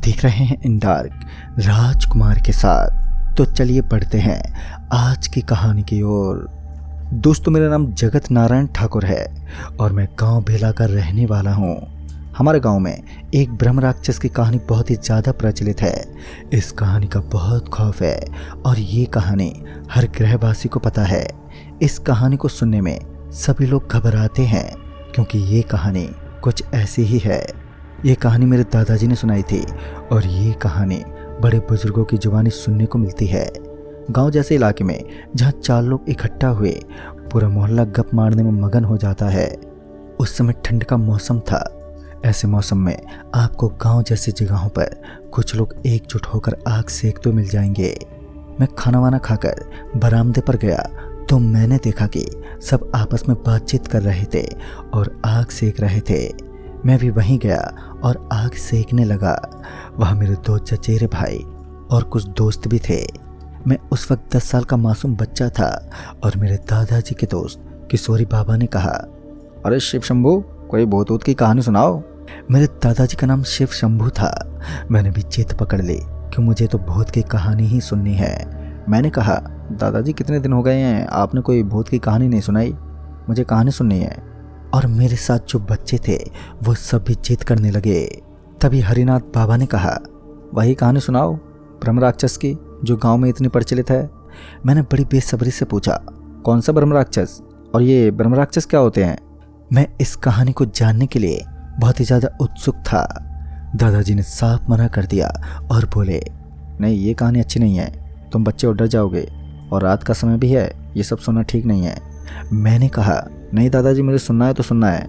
देख रहे हैं इन डार्क राजकुमार के साथ। तो चलिए पढ़ते हैं आज की कहानी की ओर। दोस्तों, मेरा नाम जगत नारायण ठाकुर है और मैं गांव भेला का रहने वाला हूं। हमारे गांव में एक ब्रह्म राक्षस की कहानी बहुत ही ज़्यादा प्रचलित है। इस कहानी का बहुत खौफ है और ये कहानी हर ग्रहवासी को पता है। इस कहानी को सुनने में सभी लोग घबराते हैं क्योंकि ये कहानी कुछ ऐसी ही है। ये कहानी मेरे दादाजी ने सुनाई थी और ये कहानी बड़े बुजुर्गों की जुबानी सुनने को मिलती है। गांव जैसे इलाके में जहां 4 लोग इकट्ठा हुए पूरा मोहल्ला गप मारने में मगन हो जाता है। उस समय ठंड का मौसम था। ऐसे मौसम में आपको गांव जैसी जगहों पर कुछ लोग एकजुट होकर आग सेकते मिल जाएंगे। मैं खाना वाना खाकर बरामदे पर गया तो मैंने देखा कि सब आपस में बातचीत कर रहे थे और आग सेक रहे थे। मैं भी वहीं गया और आग सेकने लगा। वहाँ मेरे 2 चचेरे भाई और कुछ दोस्त भी थे। मैं उस वक्त 10 साल का मासूम बच्चा था और मेरे दादाजी के दोस्त किशोरी बाबा ने कहा, अरे शिव शंभू, कोई भूत ऊत की कहानी सुनाओ। मेरे दादाजी का नाम शिव शंभू था। मैंने भी जिद पकड़ ली कि मुझे तो भूत की कहानी ही सुननी है। मैंने कहा, दादाजी कितने दिन हो गए हैं, आपने कोई भूत की कहानी नहीं सुनाई, मुझे कहानी सुननी है। और मेरे साथ जो बच्चे थे वो सब भी जिद करने लगे। तभी हरिनाथ बाबा ने कहा, वही कहानी सुनाओ ब्रह्म राक्षस की जो गांव में इतनी प्रचलित है। मैंने बड़ी बेसब्री से पूछा, कौन सा ब्रह्म राक्षस और ये ब्रह्म राक्षस क्या होते हैं? मैं इस कहानी को जानने के लिए बहुत ही ज़्यादा उत्सुक था। दादाजी ने साफ मना कर दिया और बोले, नहीं, ये कहानी अच्छी नहीं है, तुम बच्चे डर जाओगे और रात का समय भी है, ये सब सुनना ठीक नहीं है। मैंने कहा, नहीं दादाजी, मुझे सुनना है तो सुनना है।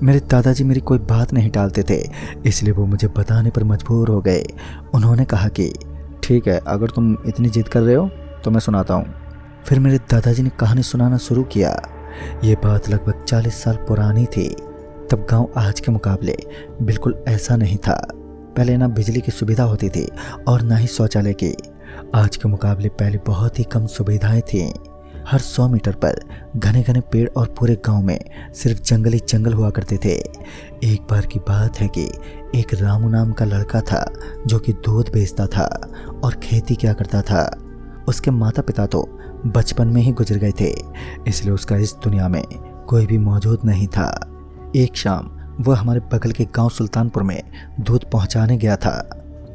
मेरे दादाजी मेरी कोई बात नहीं टालते थे, इसलिए वो मुझे बताने पर मजबूर हो गए। उन्होंने कहा कि ठीक है, अगर तुम इतनी जिद कर रहे हो तो मैं सुनाता हूँ। फिर मेरे दादाजी ने कहानी सुनाना शुरू किया। ये बात लगभग 40 साल पुरानी थी। तब गांव आज के मुकाबले बिल्कुल ऐसा नहीं था। पहले ना बिजली की सुविधा होती थी और ना ही शौचालय की। आज के मुकाबले पहले बहुत ही कम सुविधाएं थीं। हर 100 मीटर पर घने घने पेड़ और पूरे गांव में सिर्फ जंगल ही जंगल हुआ करते थे। एक बार की बात है कि एक रामू नाम का लड़का था जो कि दूध बेचता था और खेती किया करता था। उसके माता पिता तो बचपन में ही गुजर गए थे, इसलिए उसका इस दुनिया में कोई भी मौजूद नहीं था। एक शाम वह हमारे बगल के गांव सुल्तानपुर में दूध पहुंचाने गया था।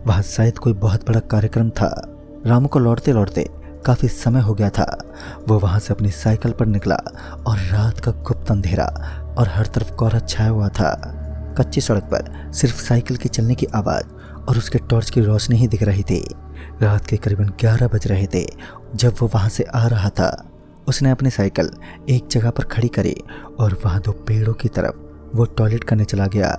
वहां शायद कोई बहुत बड़ा कार्यक्रम था। रामू को लौटते लौटते काफ़ी समय हो गया था। वो वहाँ से अपनी साइकिल पर निकला और रात का गुप्त अंधेरा और हर तरफ कोहरा छाया हुआ था। कच्ची सड़क पर सिर्फ साइकिल के चलने की आवाज़ और उसके टॉर्च की रोशनी ही दिख रही थी। रात के करीबन 11 बज रहे थे जब वो वहाँ से आ रहा था। उसने अपनी साइकिल एक जगह पर खड़ी करी और वहाँ 2 पेड़ों की तरफ वो टॉयलेट करने चला गया।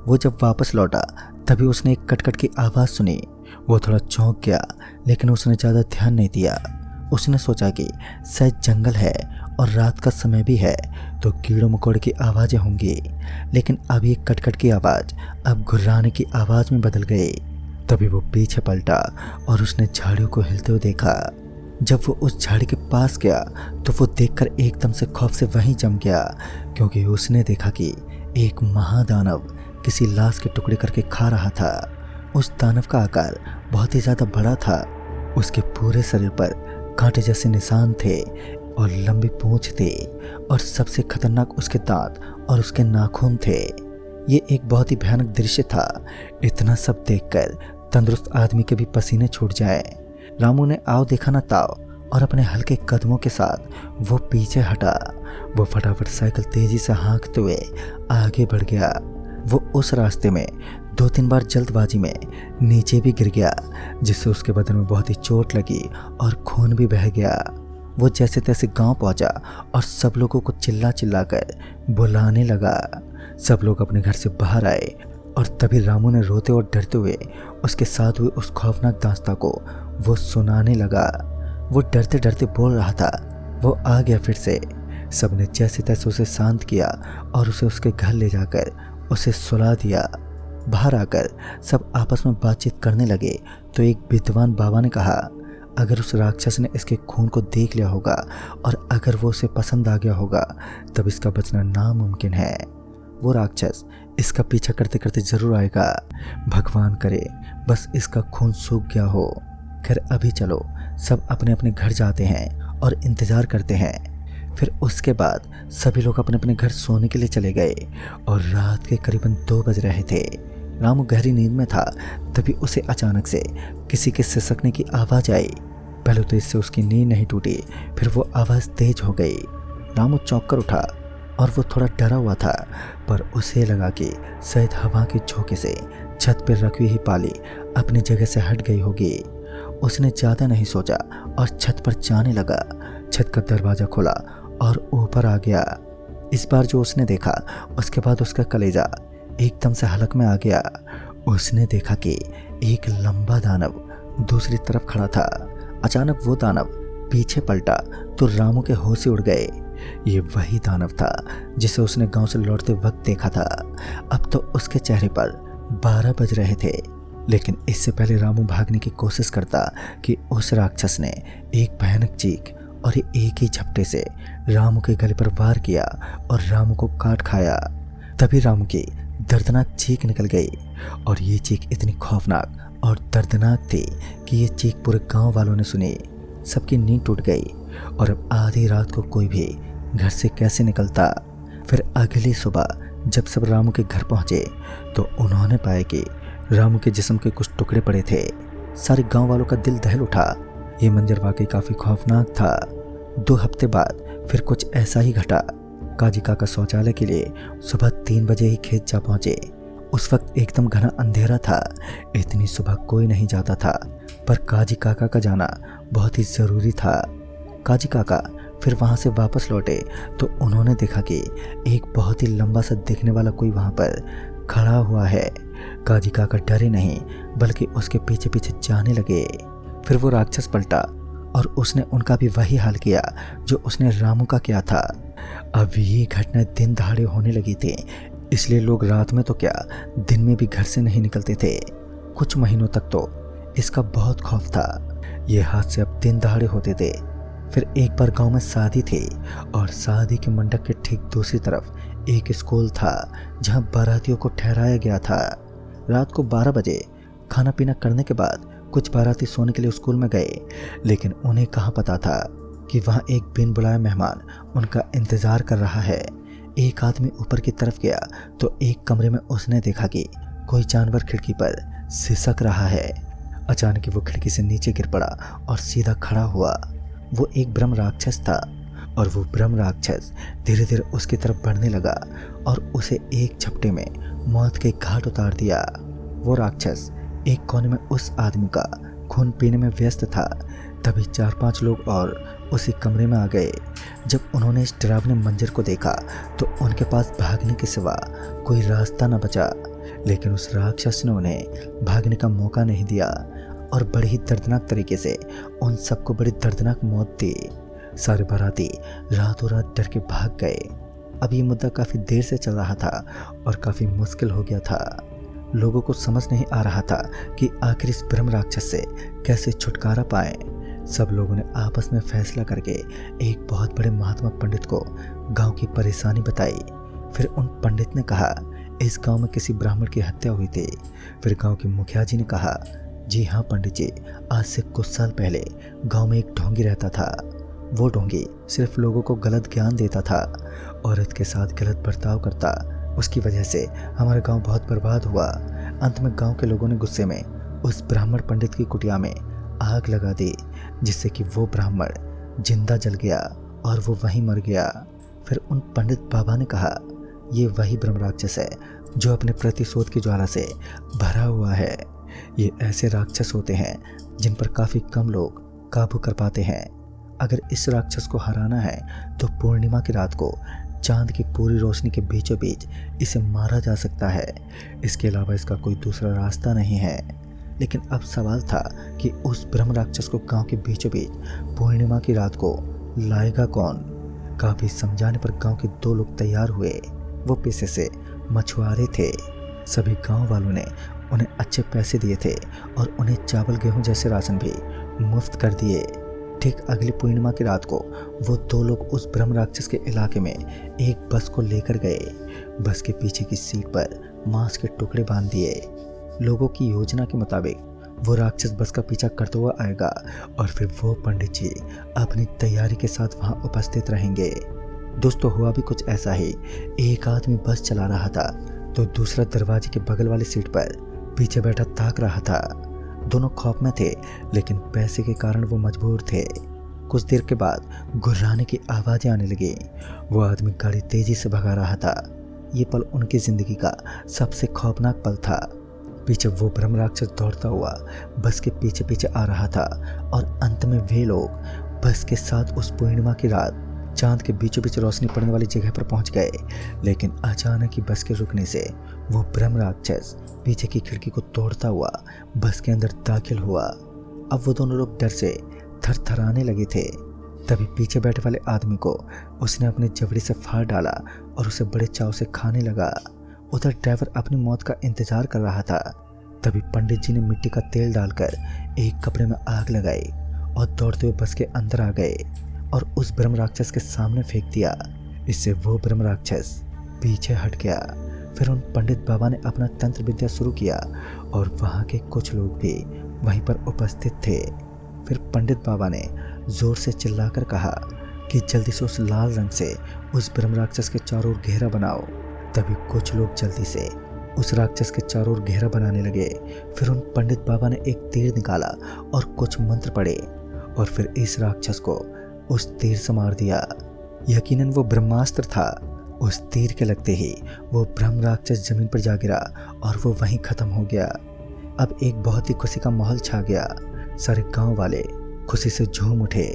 वो जब वापस लौटा तभी उसने एक कटकट की आवाज़ सुनी। वो थोड़ा चौंक गया, लेकिन उसने ज़्यादा ध्यान नहीं दिया। उसने सोचा कि शायद जंगल है और रात का समय भी है तो कीड़ों मकोड़े की आवाज़ें होंगी। लेकिन अब ये कटकट की आवाज़ अब घुर्राने की आवाज़ में बदल गई। तभी वो पीछे पलटा और उसने झाड़ियों को हिलते हुए देखा। जब वो उस झाड़ी के पास गया तो वो देखकर एकदम से खौफ से वहीं जम गया, क्योंकि उसने देखा कि एक महादानव किसी लाश के टुकड़े करके खा रहा था। उस दानव का आकार बहुत ही ज़्यादा बड़ा था। उसके पूरे शरीर पर कांटे जैसे निशान थे और लंबी पूंछ थी और सबसे खतरनाक उसके दांत और उसके नाखून थे। ये एक बहुत ही भयानक दृश्य था। इतना सब देखकर तंदुरुस्त आदमी के भी पसीने छूट जाए। रामू ने आओ देखा ना ताव और अपने हल्के कदमों के साथ वो पीछे हटा। वो फटाफट साइकिल तेजी से हाँकते हुए आगे बढ़ गया। वो उस रास्ते में 2-3 बार जल्दबाजी में नीचे भी गिर गया, जिससे उसके बदन में बहुत ही चोट लगी और खून भी बह गया। वो जैसे तैसे गांव पहुंचा और सब लोगों को चिल्ला चिल्ला कर बुलाने लगा। सब लोग अपने घर से बाहर आए और तभी रामू ने रोते और डरते हुए उसके साथ हुए उस खौफनाक दास्तां को वो सुनाने लगा। वो डरते डरते बोल रहा था। वो आ गया फिर से। सबने जैसे तैसे उसे शांत किया और उसे उसके घर ले जाकर उसे सुला दिया। बाहर आकर सब आपस में बातचीत करने लगे तो एक विद्वान बाबा ने कहा, अगर उस राक्षस ने इसके खून को देख लिया होगा और अगर वो उसे पसंद आ गया होगा तब इसका बचना नामुमकिन है। वो राक्षस इसका पीछा करते करते जरूर आएगा। भगवान करे बस इसका खून सूख गया हो। खैर अभी चलो, सब अपने अपने घर जाते हैं और इंतज़ार करते हैं। फिर उसके बाद सभी लोग अपने अपने घर सोने के लिए चले गए और रात के करीबन 2 बज रहे थे। रामू गहरी नींद में था, तभी उसे अचानक से किसी के सिसकने की आवाज़ आई। पहले तो इससे उसकी नींद नहीं टूटी, फिर वो आवाज़ तेज हो गई। रामू चौंक कर उठा और वो थोड़ा डरा हुआ था, पर उसे लगा कि शायद हवा के झोंके से छत पर रखी हुई पाली अपनी जगह से हट गई होगी। उसने ज़्यादा नहीं सोचा और छत पर जाने लगा। छत का दरवाज़ा खुला और ऊपर आ गया। इस बार जो उसने देखा, उसके बाद उसका कलेजा एकदम से हलक में आ गया। उसने देखा कि एक लंबा दानव दूसरी तरफ खड़ा था। अचानक वो दानव पीछे पलटा तो रामू के होश उड़ गए। ये वही दानव था जिसे उसने गांव से लौटते वक्त देखा था। अब तो उसके चेहरे पर 12 बज रहे थे, लेकिन इससे पहले रामू भागने की कोशिश करता कि उस राक्षस ने एक भयानक चीख और एक ही झपटे से रामू के गले पर वार किया और रामू को काट खाया। तभी रामू की दर्दनाक चीख निकल गई और ये चीख इतनी खौफनाक और दर्दनाक थी कि ये चीख पूरे गांव वालों ने सुनी। सबकी नींद टूट गई और अब आधी रात को कोई भी घर से कैसे निकलता। फिर अगली सुबह जब सब रामू के घर पहुंचे तो उन्होंने पाया कि रामू के जिस्म के कुछ टुकड़े पड़े थे। सारे गांव वालों का दिल दहल उठा। ये मंजर वाकई काफ़ी खौफनाक था। 2 हफ्ते बाद फिर कुछ ऐसा ही घटा। काजी काका शौचालय के लिए सुबह 3 बजे ही खेत जा पहुंचे। उस वक्त एकदम घना अंधेरा था। इतनी सुबह कोई नहीं जाता था, पर काजी काका का जाना बहुत ही ज़रूरी था। काजी काका फिर वहाँ से वापस लौटे तो उन्होंने देखा कि एक बहुत ही लंबा सा दिखने वाला कोई वहाँ पर खड़ा हुआ है। काजी काका डरे नहीं, बल्कि उसके पीछे पीछे जाने लगे। फिर वो राक्षस पलटा और उसने उनका भी वही हाल किया जो उसने रामू का किया था। अब ये घटना दिन दहाड़े होने लगी थी, इसलिए लोग रात में तो क्या दिन में भी घर से नहीं निकलते थे। कुछ महीनों तक तो इसका बहुत खौफ था। ये हादसे अब दिन दहाड़े होते थे। फिर एक बार गांव में शादी थी और शादी के मंडप के ठीक दूसरी तरफ एक स्कूल था जहां बारातियों को ठहराया गया था। रात को 12 बजे खाना पीना करने के बाद कुछ बाराती सोने के लिए स्कूल में गए, लेकिन उन्हें कहाँ पता था कि वहाँ एक बिन बुलाए मेहमान उनका इंतज़ार कर रहा है। एक आदमी ऊपर की तरफ गया तो एक कमरे में उसने देखा कि कोई जानवर खिड़की पर सिसक रहा है। अचानक वो खिड़की से नीचे गिर पड़ा और सीधा खड़ा हुआ। वो एक ब्रह्म राक्षस था और वो ब्रह्म राक्षस धीरे धीरे उसकी तरफ बढ़ने लगा और उसे एक झपटे में मौत के घाट उतार दिया। वो राक्षस एक कोने में उस आदमी का खून पीने में व्यस्त था। तभी 4-5 लोग और उसी कमरे में आ गए। जब उन्होंने इस डरावने मंजर को देखा तो उनके पास भागने के सिवा कोई रास्ता न बचा, लेकिन उस राक्षस ने उन्हें भागने का मौका नहीं दिया और बड़े ही दर्दनाक तरीके से उन सबको बड़ी दर्दनाक मौत दी। सारे बाराती रातों रात डर के भाग गए। अब ये मुद्दा काफ़ी देर से चल रहा था और काफ़ी मुश्किल हो गया था। लोगों को समझ नहीं आ रहा था कि आखिर इस ब्रह्म राक्षस से कैसे छुटकारा पाएं। सब लोगों ने आपस में फैसला करके एक बहुत बड़े महात्मा पंडित को गांव की परेशानी बताई। फिर उन पंडित ने कहा, इस गांव में किसी ब्राह्मण की हत्या हुई थी। फिर गांव के मुखिया जी ने कहा, जी हाँ पंडित जी, आज से कुछ साल पहले गांव में एक ढोंगी रहता था। वो ढोंगी सिर्फ लोगों को गलत ज्ञान देता था, औरत के साथ गलत बर्ताव करता। उसकी वजह से हमारा गांव बहुत बर्बाद हुआ। अंत में गांव के लोगों ने गुस्से में उस ब्राह्मण पंडित की कुटिया में आग लगा दी, जिससे कि वो ब्राह्मण जिंदा जल गया और वो वहीं मर गया। फिर उन पंडित बाबा ने कहा, ये वही ब्रह्म राक्षस है जो अपने प्रतिशोध की ज्वाला से भरा हुआ है। ये ऐसे राक्षस होते हैं जिन पर काफ़ी कम लोग काबू कर पाते हैं। अगर इस राक्षस को हराना है तो पूर्णिमा की रात को चांद की पूरी रोशनी के बीचों बीच इसे मारा जा सकता है। इसके अलावा इसका कोई दूसरा रास्ता नहीं है। लेकिन अब सवाल था कि उस ब्रह्म राक्षस को गांव के बीचों बीच पूर्णिमा की रात को लाएगा कौन। काफ़ी समझाने पर गांव के 2 लोग तैयार हुए। वो पेशे से मछुआरे थे। सभी गांव वालों ने उन्हें अच्छे पैसे दिए थे और उन्हें चावल गेहूं जैसे राशन भी मुफ्त कर दिए। ठीक अगली पूर्णिमा की रात को वो दो लोग उस ब्रह्म राक्षस के इलाके में एक बस को लेकर गए। बस के पीछे की सीट पर मांस के टुकड़े बांध दिए। लोगों की योजना के मुताबिक वो राक्षस बस का पीछा करता हुआ आएगा और फिर वो पंडित जी अपनी तैयारी के साथ वहां उपस्थित रहेंगे। दोस्तों, हुआ भी कुछ ऐसा ही। एक आदमी बस चला रहा था तो दूसरा दरवाजे के बगल वाली सीट पर पीछे बैठा ताक रहा था। दोनों खौफ में थे, लेकिन पैसे के कारण वो मजबूर थे। कुछ देर के बाद गुर्राने की आवाज़ें आने लगी। वो आदमी गाड़ी तेजी से भगा रहा था। ये पल उनकी जिंदगी का सबसे खौफनाक पल था। पीछे वो ब्रह्म राक्षस दौड़ता हुआ बस के पीछे पीछे आ रहा था और अंत में वे लोग बस के साथ उस पूर्णिमा की रात चांद के बीचों बीच रोशनी पड़ने वाली जगह पर पहुंच गए। लेकिन अचानक ही बस के रुकने से वो ब्रह्म राक्षस पीछे की खिड़की को तोड़ता हुआ बस के अंदर दाखिल हुआ। अब वो दोनों लोग डर से थरथराने लगे थे। तभी पीछे बैठे वाले आदमी को उसने अपनी जबड़ी से फाड़ डाला और उसे बड़े चाव से खाने लगा। उधर ड्राइवर अपनी मौत का इंतजार कर रहा था। तभी पंडित जी ने मिट्टी का तेल डालकर एक कपड़े में आग लगाई और दौड़ते हुए बस के अंदर आ गए और उस ब्रह्म राक्षस के सामने फेंक दिया। इससे वो ब्रह्म राक्षस पीछे हट गया। फिर उन पंडित बाबा ने अपना तंत्र विद्या शुरू किया और वहाँ के कुछ लोग भी वहीं पर उपस्थित थे। फिर पंडित बाबा ने जोर से चिल्लाकर कहा कि जल्दी से उस लाल रंग से उस ब्रह्म राक्षस के चारों ओर घेरा बनाओ। तभी कुछ लोग जल्दी से उस राक्षस के चारों ओर घेरा बनाने लगे। फिर उन पंडित बाबा ने एक तीर निकाला और कुछ मंत्र पढ़े और फिर इस राक्षस को उस तीर से मार दिया। यकीनन वो ब्रह्मास्त्र था। उस तीर के लगते ही वो ब्रह्म राक्षस जमीन पर जा गिरा और वो वहीं खत्म हो गया। अब एक बहुत ही खुशी का माहौल छा गया। सारे गांव वाले खुशी से झूम उठे।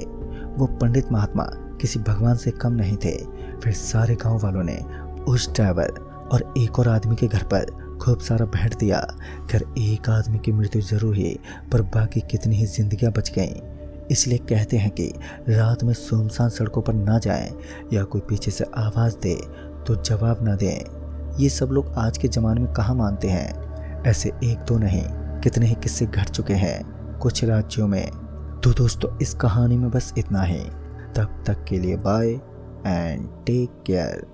वो पंडित महात्मा किसी भगवान से कम नहीं थे। फिर सारे गांव वालों ने उस ड्राइवर और एक और आदमी के घर पर खूब सारा भेंट दिया। खैर, एक आदमी की मृत्यु जरूर हुई, पर बाकी कितनी ही जिंदगियां बच गईं। इसलिए कहते हैं कि रात में सुनसान सड़कों पर ना जाएं, या कोई पीछे से आवाज़ दे तो जवाब ना दें। ये सब लोग आज के ज़माने में कहाँ मानते हैं। ऐसे एक दो नहीं, कितने ही किस्से घट चुके हैं कुछ राज्यों में। तो दोस्तों, इस कहानी में बस इतना ही। तब तक के लिए बाय एंड टेक केयर।